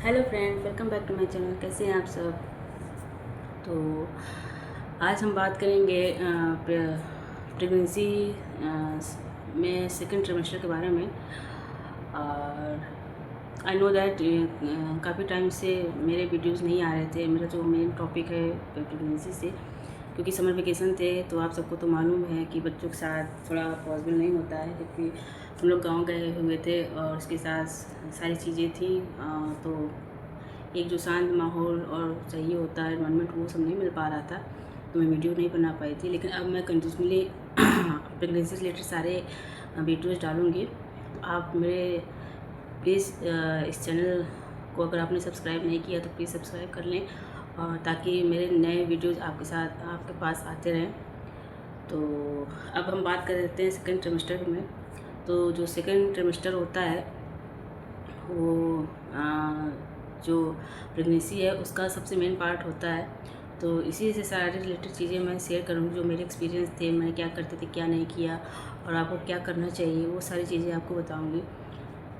Hello friend, welcome back to my channel. कैसे हैं आप सब। तो आज हम बात करेंगे प्रेगनेंसी में सेकंड ट्रिमेस्टर के बारे में। और आई नो दैट काफ़ी टाइम से मेरे वीडियोस नहीं आ रहे थे। मेरा जो मेन टॉपिक है प्रेगनेंसी से, क्योंकि समर वेकेशन थे तो आप सबको तो मालूम है कि बच्चों के साथ थोड़ा पॉसिबल नहीं होता है, क्योंकि हम लोग गाँव गए हुए थे और उसके साथ सारी चीज़ें थी। तो एक जो शांत माहौल और चाहिए होता है एनवायरनमेंट, वो सब नहीं मिल पा रहा था, तो मैं वीडियो नहीं बना पाई थी। लेकिन अब मैं कंटिन्यूसली प्रेगनेंसी से रिलेटेड सारे वीडियोज़ डालूँगी। तो आप मेरे प्लीज़ इस चैनल को अगर आपने सब्सक्राइब नहीं किया तो प्लीज़ सब्सक्राइब कर लें, और ताकि मेरे नए वीडियोज़ आपके पास आते रहें। तो अब हम बात कर लेते हैं सेकेंड ट्रिमेस्टर में। तो जो सेकेंड ट्रिमेस्टर होता है वो जो प्रेगनेंसी है उसका सबसे मेन पार्ट होता है। तो इसी से सारे रिलेटेड चीज़ें मैं शेयर करूँगी, जो मेरे एक्सपीरियंस थे, मैं क्या करती थी क्या नहीं किया और आपको क्या करना चाहिए, वो सारी चीज़ें आपको बताऊँगी।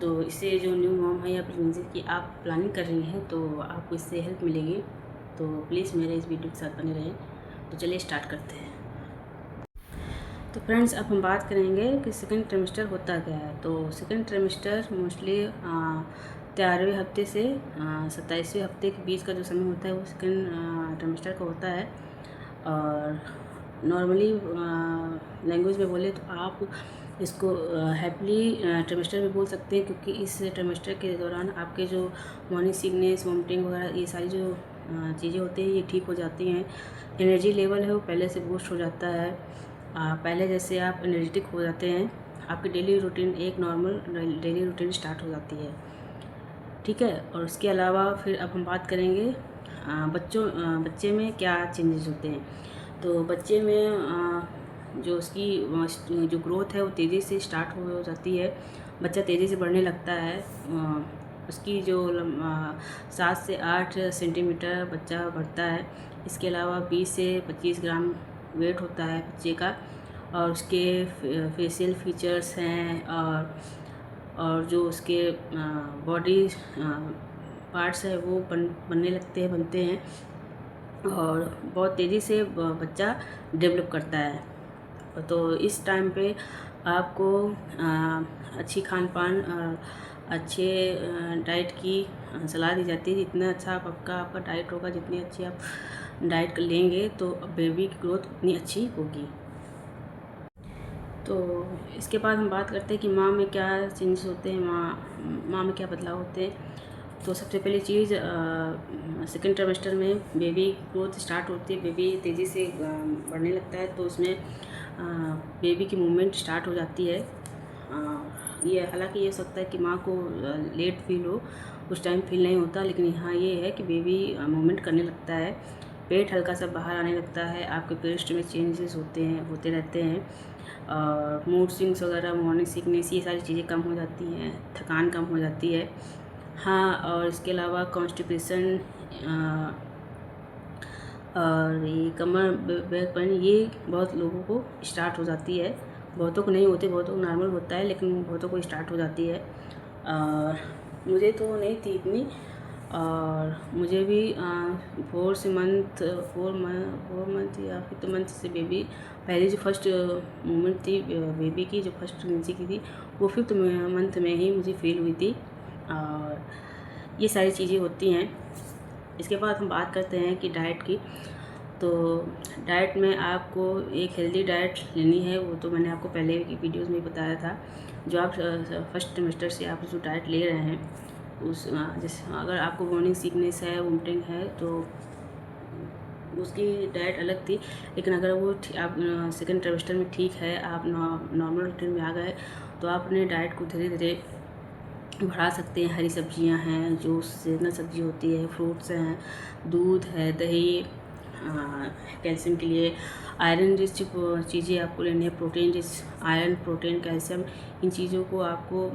तो इससे जो न्यू मॉम है या प्रेगनेंसी की आप प्लानिंग कर रही हैं तो आपको इससे हेल्प मिलेगी। तो प्लीज़ मेरे इस वीडियो के साथ बने रहें। तो चलिए स्टार्ट करते हैं। तो फ्रेंड्स, अब हम बात करेंगे कि सेकेंड ट्रिमेस्टर होता क्या है। तो सेकेंड ट्रिमेस्टर मोस्टली 13वें हफ्ते से 27वें हफ्ते के बीच का जो समय होता है वो सेकेंड ट्रिमेस्टर का होता है। और नॉर्मली लैंग्वेज में बोले तो आप इसको हैप्पली ट्रिमेस्टर भी बोल सकते हैं, क्योंकि इस ट्रिमेस्टर के दौरान आपके जो मॉर्निंग सिकनेस, वॉमिटिंग वगैरह ये सारी जो चीज़ें होती हैं ये ठीक हो जाती हैं। एनर्जी लेवल है वो पहले से बूस्ट हो जाता है। पहले जैसे आप एनर्जेटिक हो जाते हैं, आपकी डेली रूटीन एक नॉर्मल डेली रूटीन स्टार्ट हो जाती है। ठीक है। और उसके अलावा फिर अब हम बात करेंगे बच्चे में क्या चेंजेस होते हैं। तो बच्चे में जो उसकी जो ग्रोथ है वो तेज़ी से स्टार्ट हो जाती है। बच्चा तेज़ी से बढ़ने लगता है। उसकी जो 7 से 8 सेंटीमीटर बच्चा बढ़ता है। इसके अलावा 20 से 25 ग्राम वेट होता है बच्चे का। और उसके फेशियल फीचर्स हैं और जो उसके बॉडी पार्ट्स है वो बनते हैं और बहुत तेज़ी से बच्चा डेवलप करता है। तो इस टाइम पे आपको अच्छी खान पान और अच्छे डाइट की सलाह दी जाती है। जितना अच्छा आपका डाइट होगा, जितनी अच्छी आप डाइट लेंगे तो बेबी की ग्रोथ उतनी अच्छी होगी। तो इसके बाद हम बात करते हैं कि माँ में क्या चेंजेस होते हैं, माँ में क्या बदलाव होते हैं। तो सबसे पहली चीज़, सेकेंड ट्राइमेस्टर में बेबी ग्रोथ स्टार्ट होती है, बेबी तेज़ी से बढ़ने लगता है। तो उसमें बेबी की मूवमेंट स्टार्ट हो जाती है। ये हालांकि ये हो सकता है कि माँ को लेट फील हो, उस टाइम फील नहीं होता, लेकिन यहाँ ये है कि बेबी मूवमेंट करने लगता है, पेट हल्का सा बाहर आने लगता है, आपके पेट में चेंजेस होते रहते हैं। और मूड स्विंग्स वगैरह, मॉर्निंग सिकनेस, ये सारी चीज़ें कम हो जाती हैं, थकान कम हो जाती है। हाँ, और इसके अलावा कॉन्स्टिपेशन और ये कमर बैक पेन, ये बहुत लोगों को स्टार्ट हो जाती है। बहुतों को नहीं होती, बहुतों को नॉर्मल होता है, लेकिन बहुतों को स्टार्ट हो जाती है। और मुझे तो नहीं थी इतनी। और मुझे भी 4 मंथ या 5 मंथ से बेबी, पहले जो फर्स्ट मोमेंट थी बेबी की, जो फर्स्ट प्रेगनेंसी की थी, वो 5th मंथ में ही मुझे फील हुई थी। और ये सारी चीज़ें होती हैं। इसके बाद हम बात करते हैं कि डाइट की। तो डाइट में आपको एक हेल्दी डाइट लेनी है, वो तो मैंने आपको पहले की वीडियोस में बताया था। जो आप फर्स्ट सेमेस्टर से आप जो डाइट ले रहे हैं, उस जैसे अगर आपको मॉर्निंग सिकनेस है, वोमिटिंग है, तो उसकी डाइट अलग थी। लेकिन अगर वो आप सेकेंड ट्राइमेस्टर में ठीक है, आप नॉर्मल रूटीन में आ गए, तो आप अपने डाइट को धीरे धीरे बढ़ा सकते हैं। हरी सब्जियां हैं, जो सीजनल सब्जी होती है, फ्रूट्स हैं, दूध है, दही, कैल्शियम के लिए आयरन रिच चीज़ें आपको लेनी है, protein rich, iron, protein, calcium, इन चीज़ों को आपको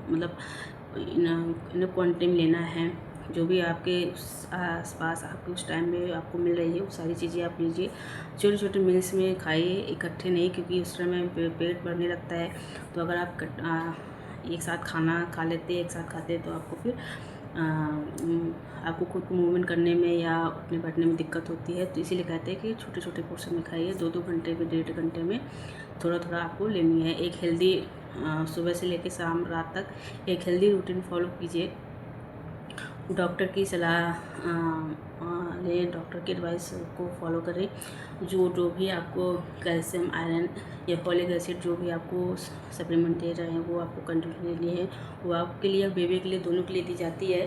मतलब इन क्वांटिटी में लेना है। जो भी आपके आसपास आपके उस टाइम में आपको मिल रही है वो सारी चीज़ें आप लीजिए। छोटे छोटे मील्स में खाइए, इकट्ठे नहीं, क्योंकि उस समय पेट भरने लगता है। तो अगर आप एक साथ खाना खा लेते हैं, एक साथ खाते हैं तो आपको फिर आपको खुद को मूवमेंट करने में या उठने बैठने में दिक्कत होती है। तो इसीलिए कहते हैं कि छोटे छोटे पोर्शन में खाइए, 2-2 घंटे में, 1.5 घंटे में थोड़ा थोड़ा आपको लेनी है। एक हेल्दी सुबह से लेकर शाम रात तक एक हेल्दी रूटीन फॉलो कीजिए। डॉक्टर की सलाह लें, डॉक्टर की एडवाइस को फॉलो करें। जो भी आपको कैल्शियम, आयरन या फॉलिक एसिड जो भी आपको सप्लीमेंट दे रहे हैं वो आपको कंटिन्यू लेनी है। वो आपके लिए, बेबी के लिए, दोनों के लिए दी जाती है।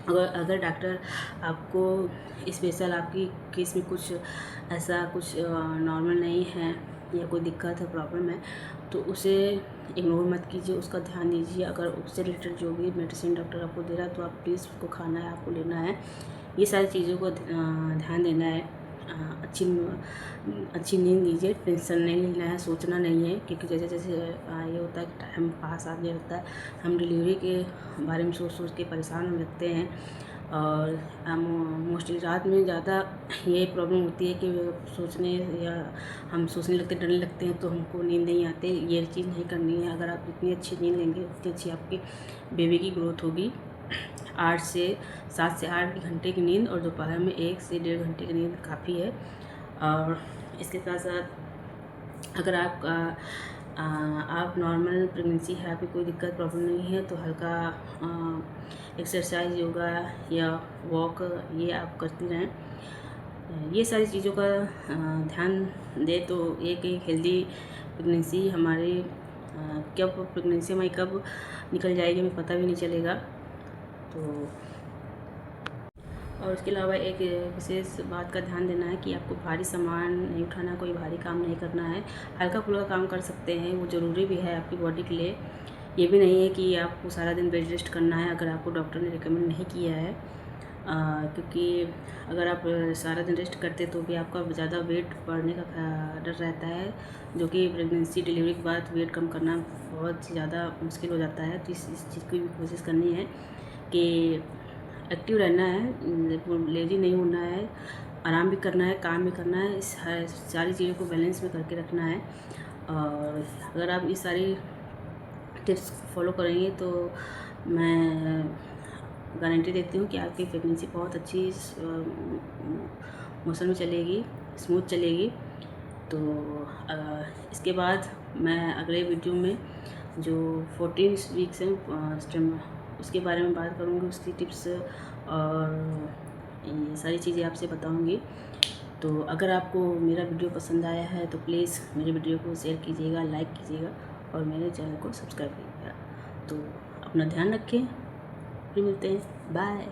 अगर डॉक्टर आपको स्पेशल आपकी केस में कुछ ऐसा कुछ नॉर्मल नहीं है या कोई दिक्कत है, प्रॉब्लम है, तो उसे इग्नोर मत कीजिए, उसका ध्यान दीजिए। अगर उससे रिलेटेड जो भी मेडिसिन डॉक्टर आपको दे रहा है तो आप प्लीज़ उसको खाना है, आपको लेना है। ये सारी चीज़ों को ध्यान देना है। अच्छी नींद लीजिए, टेंशन नहीं लेना है, सोचना नहीं है, क्योंकि जैसे जैसे ये होता है कि टाइम पास आगे लगता है, हम डिलीवरी के बारे में सोच सोच के परेशान होने लगते हैं। और मोस्टली रात में ज़्यादा ये प्रॉब्लम होती है कि सोचने या हम सोचने लगते, डरने लगते हैं, तो हमको नींद नहीं आती। ये चीज़ नहीं करनी है। अगर आप जितनी अच्छी नींद लेंगे उतनी अच्छी आपकी बेबी की ग्रोथ होगी। 7 से 8 घंटे की नींद और दोपहर में 1 से 1.5 घंटे की नींद काफ़ी है। और इसके साथ साथ अगर आप नॉर्मल प्रेगनेंसी है, आपकी कोई दिक्कत प्रॉब्लम नहीं है, तो हल्का एक्सरसाइज, योगा या वॉक ये आप करती रहें। ये सारी चीज़ों का ध्यान दें तो एक हेल्दी प्रेगनेंसी हमारी कब प्रेगनेंसी हमारी कब निकल जाएगी हमें पता भी नहीं चलेगा। तो और उसके अलावा एक विशेष बात का ध्यान देना है कि आपको भारी सामान नहीं उठाना, कोई भारी काम नहीं करना है। हल्का फुल्का काम कर सकते हैं, वो ज़रूरी भी है आपकी बॉडी के लिए। ये भी नहीं है कि आपको सारा दिन बेड रेस्ट करना है, अगर आपको डॉक्टर ने रिकमेंड नहीं किया है। क्योंकि अगर आप सारा दिन रेस्ट करते तो भी आपका ज़्यादा वेट बढ़ने का डर रहता है, जो कि प्रेगनेंसी डिलीवरी के बाद वेट कम करना बहुत ज़्यादा मुश्किल हो जाता है। तो इस चीज़ की भी कोशिश करनी है कि एक्टिव रहना है, लेज़ी नहीं होना है, आराम भी करना है, काम भी करना है, इस सारी चीज़ों को बैलेंस में करके रखना है। और अगर आप इस सारी टिप्स फॉलो करेंगे तो मैं गारंटी देती हूँ कि आपकी प्रेगनेंसी बहुत अच्छी मौसम में चलेगी, स्मूथ चलेगी। तो इसके बाद मैं अगले वीडियो में जो 14 वीक्स हैं उसके बारे में बात करूँगी, उसकी टिप्स और ये सारी चीज़ें आपसे बताऊँगी। तो अगर आपको मेरा वीडियो पसंद आया है तो प्लीज़ मेरे वीडियो को शेयर कीजिएगा, लाइक कीजिएगा और मेरे चैनल को सब्सक्राइब कीजिएगा। तो अपना ध्यान रखें, फिर मिलते हैं, बाय।